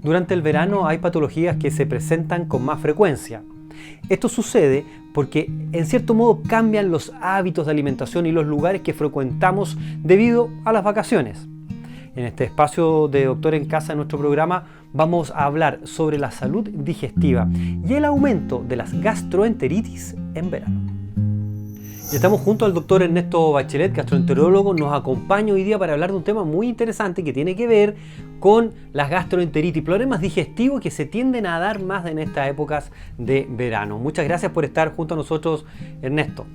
durante el verano hay patologías que se presentan con más frecuencia. Esto sucede porque en cierto modo cambian los hábitos de alimentación y los lugares que frecuentamos debido a las vacaciones. En este espacio de Doctor en Casa, en nuestro programa, vamos a hablar sobre la salud digestiva y el aumento de las gastroenteritis en verano. Y estamos junto al doctor Ernesto Bachelet, gastroenterólogo. Nos acompaña hoy día para hablar de un tema muy interesante que tiene que ver con las gastroenteritis, problemas digestivos que se tienden a dar más en estas épocas de verano. Muchas gracias por estar junto a nosotros, Ernesto.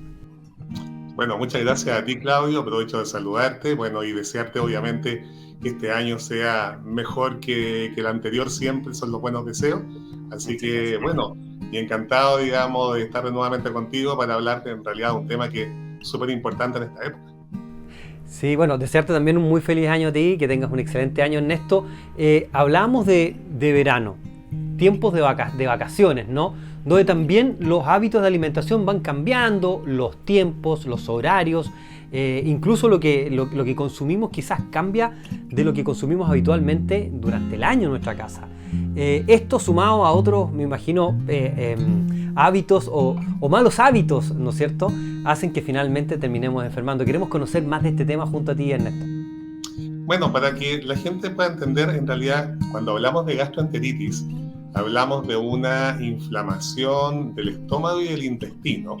Bueno, muchas gracias a ti, Claudio. Aprovecho de saludarte, y desearte obviamente que este año sea mejor que el anterior, siempre son los buenos deseos. Así que, y encantado, de estar nuevamente contigo para hablar en realidad de un tema que es súper importante en esta época. Sí, desearte también un muy feliz año a ti, que tengas un excelente año, Ernesto. Hablamos de verano, tiempos de vacaciones, ¿no? Donde también los hábitos de alimentación van cambiando, los tiempos, los horarios, incluso lo que consumimos quizás cambia de lo que consumimos habitualmente durante el año en nuestra casa. Esto sumado a otros, me imagino, hábitos o malos hábitos, ¿no es cierto?, hacen que finalmente terminemos enfermando. Queremos conocer más de este tema junto a ti, Ernesto. Bueno, para que la gente pueda entender, en realidad, cuando hablamos de gastroenteritis, hablamos de una inflamación del estómago y del intestino.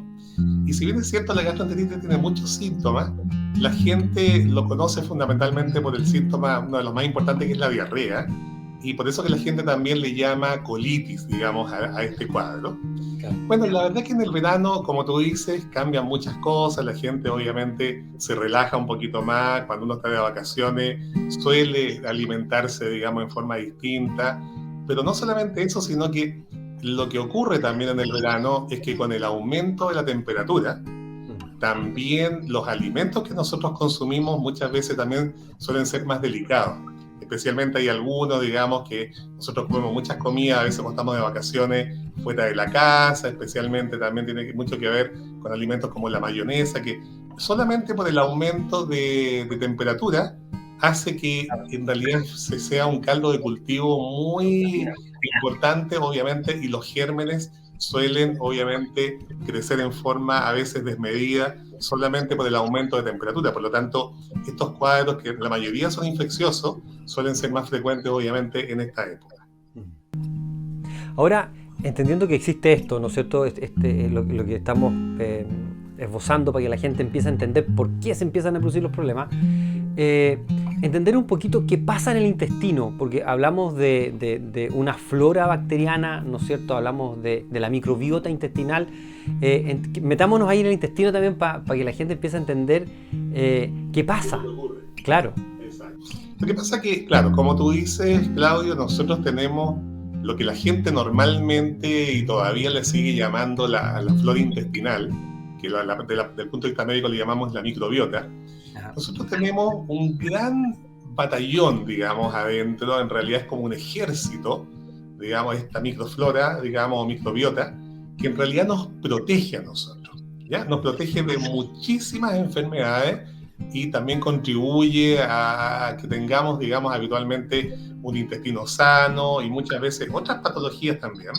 Y si bien es cierto, la gastroenteritis tiene muchos síntomas, la gente lo conoce fundamentalmente por el síntoma, uno de los más importantes, que es la diarrea, y por eso que la gente también le llama colitis, a este cuadro. Claro. Bueno, la verdad es que en el verano, como tú dices, cambian muchas cosas, la gente obviamente se relaja un poquito más, cuando uno está de vacaciones suele alimentarse, en forma distinta, pero no solamente eso, sino que lo que ocurre también en el verano es que con el aumento de la temperatura, también los alimentos que nosotros consumimos muchas veces también suelen ser más delicados. Especialmente hay algunos, que nosotros comemos muchas comidas, a veces cuando estamos de vacaciones fuera de la casa, especialmente también tiene mucho que ver con alimentos como la mayonesa, que solamente por el aumento de temperatura hace que en realidad se sea un caldo de cultivo muy importante, obviamente, y los gérmenes suelen, obviamente, crecer en forma a veces desmedida, solamente por el aumento de temperatura. Por lo tanto, estos cuadros, que la mayoría son infecciosos, suelen ser más frecuentes, obviamente, en esta época. Ahora, entendiendo que existe esto, ¿no es cierto?, lo que estamos esbozando para que la gente empiece a entender por qué se empiezan a producir los problemas, entender un poquito qué pasa en el intestino, porque hablamos de una flora bacteriana, ¿no es cierto?, hablamos de la microbiota intestinal. Metámonos ahí en el intestino también para que la gente empiece a entender qué pasa. Claro. Exacto. Lo que pasa que, claro, como tú dices, Claudio, nosotros tenemos lo que la gente normalmente y todavía le sigue llamando la flora intestinal, que del punto de vista médico le llamamos la microbiota. Nosotros tenemos un gran batallón, adentro, en realidad es como un ejército, esta microflora, o microbiota, que en realidad nos protege a nosotros, ¿ya? Nos protege de muchísimas enfermedades y también contribuye a que tengamos, habitualmente un intestino sano y muchas veces otras patologías también.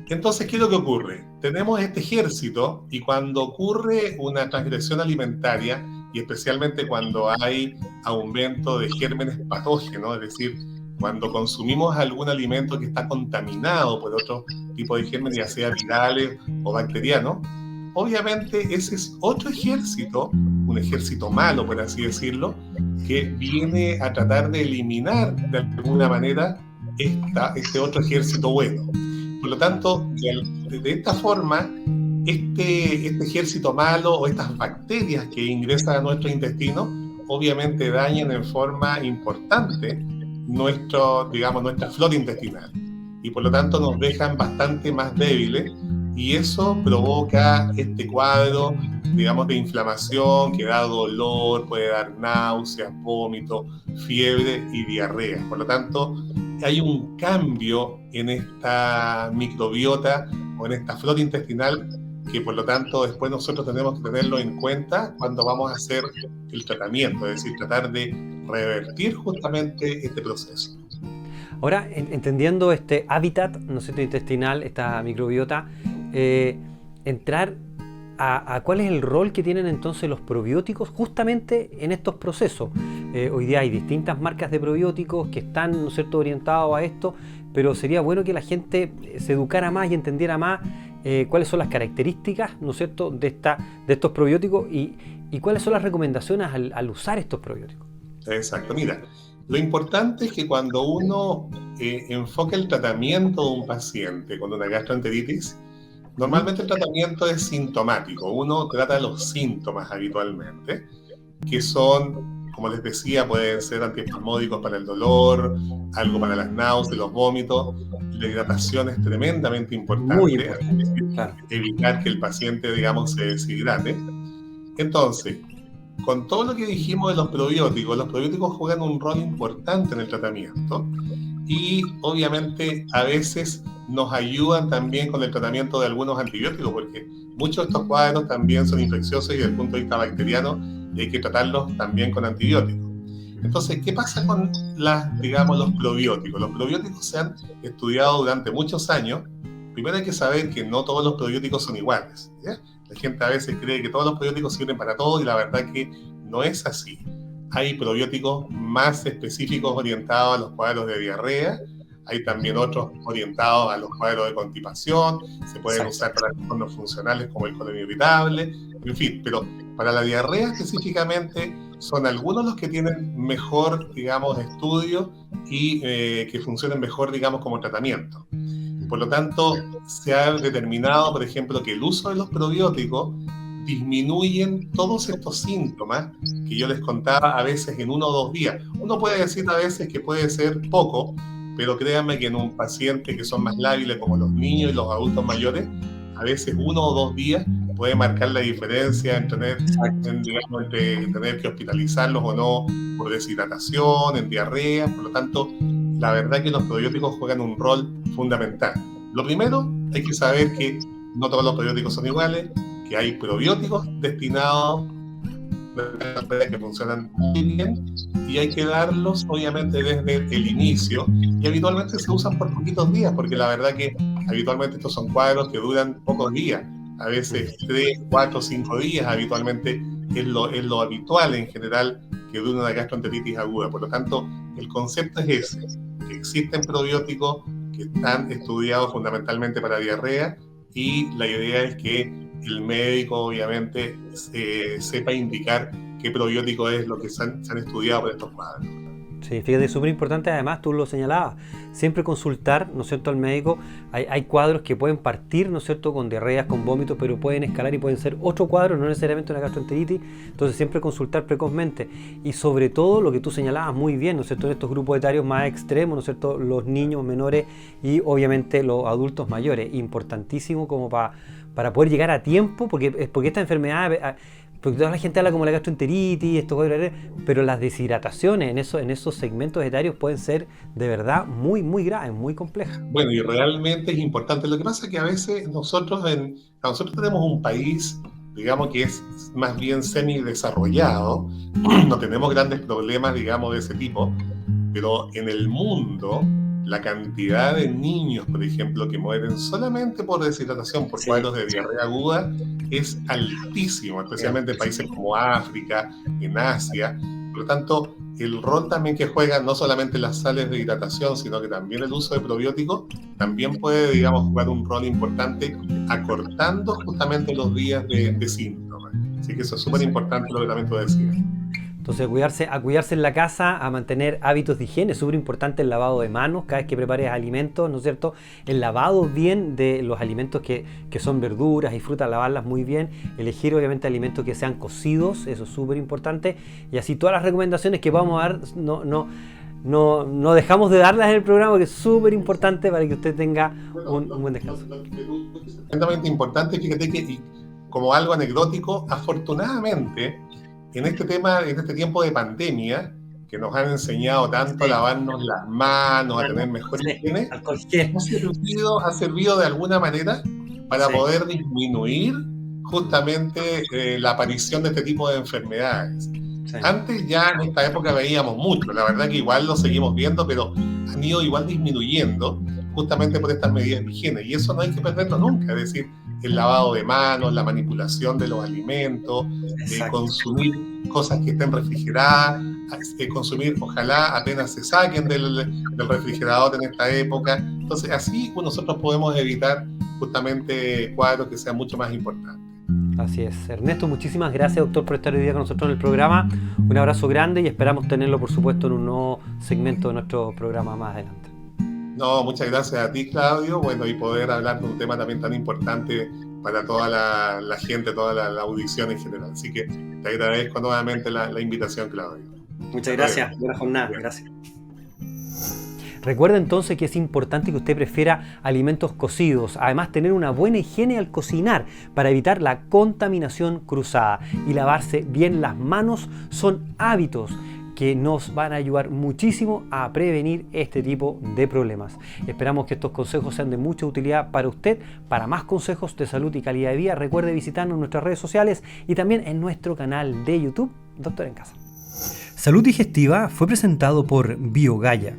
Entonces, ¿qué es lo que ocurre? Tenemos este ejército y cuando ocurre una transgresión alimentaria, y especialmente cuando hay aumento de gérmenes patógenos, es decir, cuando consumimos algún alimento que está contaminado por otro tipo de gérmenes, ya sea virales o bacterianos, obviamente ese es otro ejército, un ejército malo, por así decirlo, que viene a tratar de eliminar de alguna manera este otro ejército bueno. Por lo tanto, de esta forma, este ejército malo o estas bacterias que ingresan a nuestro intestino, obviamente dañan en forma importante nuestra flora intestinal. Y por lo tanto nos dejan bastante más débiles y eso provoca este cuadro, de inflamación que da dolor, puede dar náuseas, vómito, fiebre y diarrea. Por lo tanto, hay un cambio en esta microbiota o en esta flora intestinal que por lo tanto después nosotros tenemos que tenerlo en cuenta cuando vamos a hacer el tratamiento, es decir, tratar de revertir justamente este proceso. Ahora, entendiendo este hábitat, ¿no es cierto?, intestinal, esta microbiota, entrar a cuál es el rol que tienen entonces los probióticos justamente en estos procesos. Hoy día hay distintas marcas de probióticos que están, ¿no es cierto?, orientados a esto, pero sería bueno que la gente se educara más y entendiera más cuáles son las características, ¿no es cierto?, de estos probióticos y cuáles son las recomendaciones al usar estos probióticos. Exacto, mira, lo importante es que cuando uno enfoca el tratamiento de un paciente con una gastroenteritis, normalmente el tratamiento es sintomático. Uno trata los síntomas habitualmente, que son, como les decía, pueden ser antiespasmódicos para el dolor, algo para las náuseas, los vómitos. La hidratación es tremendamente importante. Muy importante, claro. Evitar que el paciente, digamos, se deshidrate. Entonces, con todo lo que dijimos de los probióticos juegan un rol importante en el tratamiento y obviamente a veces nos ayudan también con el tratamiento de algunos antibióticos, porque muchos de estos cuadros también son infecciosos y desde el punto de vista bacteriano y hay que tratarlos también con antibióticos. Entonces, ¿qué pasa con los probióticos? Los probióticos se han estudiado durante muchos años. Primero hay que saber que no todos los probióticos son iguales, ¿ya? La gente a veces cree que todos los probióticos sirven para todo y la verdad que no es así. Hay probióticos más específicos orientados a los cuadros de diarrea, hay también otros orientados a los cuadros de constipación, se pueden usar para trastornos funcionales como el colon irritable, en fin, pero para la diarrea específicamente son algunos los que tienen mejor, digamos, estudio y que funcionan mejor, digamos, como tratamiento. Por lo tanto, se ha determinado, por ejemplo, que el uso de los probióticos disminuyen todos estos síntomas que yo les contaba a veces en 1 o 2 días. Uno puede decir a veces que puede ser poco, pero créanme que en un paciente que son más lábiles, como los niños y los adultos mayores, a veces 1 o 2 días puede marcar la diferencia en tener que hospitalizarlos o no por deshidratación, en diarrea. Por lo tanto, la verdad que los probióticos juegan un rol fundamental. Lo primero, hay que saber que no todos los probióticos son iguales, que hay probióticos destinados que funcionan muy bien y hay que darlos obviamente desde el inicio y habitualmente se usan por poquitos días porque la verdad que habitualmente estos son cuadros que duran pocos días, a veces 3, 4, 5 días habitualmente es lo habitual en general que dura una gastroenteritis aguda. Por lo tanto, el concepto es ese, que existen probióticos que están estudiados fundamentalmente para diarrea y la idea es que el médico obviamente sepa indicar qué probiótico es lo que se han estudiado para estos cuadros. Sí, fíjate, es súper importante, además tú lo señalabas, siempre consultar, ¿no es cierto?, al médico. Hay cuadros que pueden partir, ¿no es cierto?, con diarreas, con vómitos, pero pueden escalar y pueden ser otro cuadro, no necesariamente una gastroenteritis. Entonces siempre consultar precozmente y sobre todo lo que tú señalabas muy bien, ¿no es cierto?, en estos grupos etarios más extremos, ¿no es cierto?, los niños menores y obviamente los adultos mayores, importantísimo como para poder llegar a tiempo, porque esta enfermedad... Porque toda la gente habla como la gastroenteritis, pero las deshidrataciones en esos segmentos etarios pueden ser de verdad muy, muy graves, muy complejas. Bueno, y realmente es importante. Lo que pasa es que a veces nosotros tenemos un país, digamos, que es más bien semidesarrollado, no tenemos grandes problemas, digamos, de ese tipo, pero en el mundo la cantidad de niños, por ejemplo, que mueren solamente por deshidratación, por cuadros de diarrea aguda, es altísimo, especialmente en países como África, en Asia. Por lo tanto, el rol también que juegan no solamente las sales de hidratación, sino que también el uso de probióticos, también puede, digamos, jugar un rol importante acortando justamente los días de síntomas. Así que eso es súper importante lo que también tú decías. Entonces, a cuidarse en la casa, a mantener hábitos de higiene, es súper importante el lavado de manos cada vez que prepares alimentos, ¿no es cierto? El lavado bien de los alimentos que son verduras y frutas, lavarlas muy bien, elegir obviamente alimentos que sean cocidos, eso es súper importante, y así todas las recomendaciones que vamos a dar, no dejamos de darlas en el programa, que es súper importante para que usted tenga un buen descanso. Tremendamente importante, fíjate que como algo anecdótico, afortunadamente, en este tiempo de pandemia, que nos han enseñado tanto a lavarnos las manos, a tener mejor higiene, ha servido de alguna manera para poder disminuir justamente la aparición de este tipo de enfermedades. Antes ya en esta época veíamos mucho, la verdad que igual lo seguimos viendo, pero han ido igual disminuyendo justamente por estas medidas de higiene. Y eso no hay que perderlo nunca, es decir, el lavado de manos, la manipulación de los alimentos, consumir cosas que estén refrigeradas, consumir, ojalá apenas se saquen del refrigerador en esta época. Entonces, así nosotros podemos evitar justamente cuadros que sean mucho más importantes. Así es. Ernesto, muchísimas gracias, doctor, por estar hoy día con nosotros en el programa. Un abrazo grande y esperamos tenerlo, por supuesto, en un nuevo segmento de nuestro programa más adelante. No, muchas gracias a ti, Claudio. Bueno, y poder hablar de un tema también tan importante para toda la gente, toda la audición en general. Así que te agradezco nuevamente la invitación, Claudio. Muchas gracias. Buena jornada. Gracias. Recuerda entonces que es importante que usted prefiera alimentos cocidos, además tener una buena higiene al cocinar para evitar la contaminación cruzada, y lavarse bien las manos son hábitos que nos van a ayudar muchísimo a prevenir este tipo de problemas. Esperamos que estos consejos sean de mucha utilidad para usted. Para más consejos de salud y calidad de vida, recuerde visitarnos en nuestras redes sociales y también en nuestro canal de YouTube, Doctor en Casa. Salud Digestiva fue presentado por BioGaia,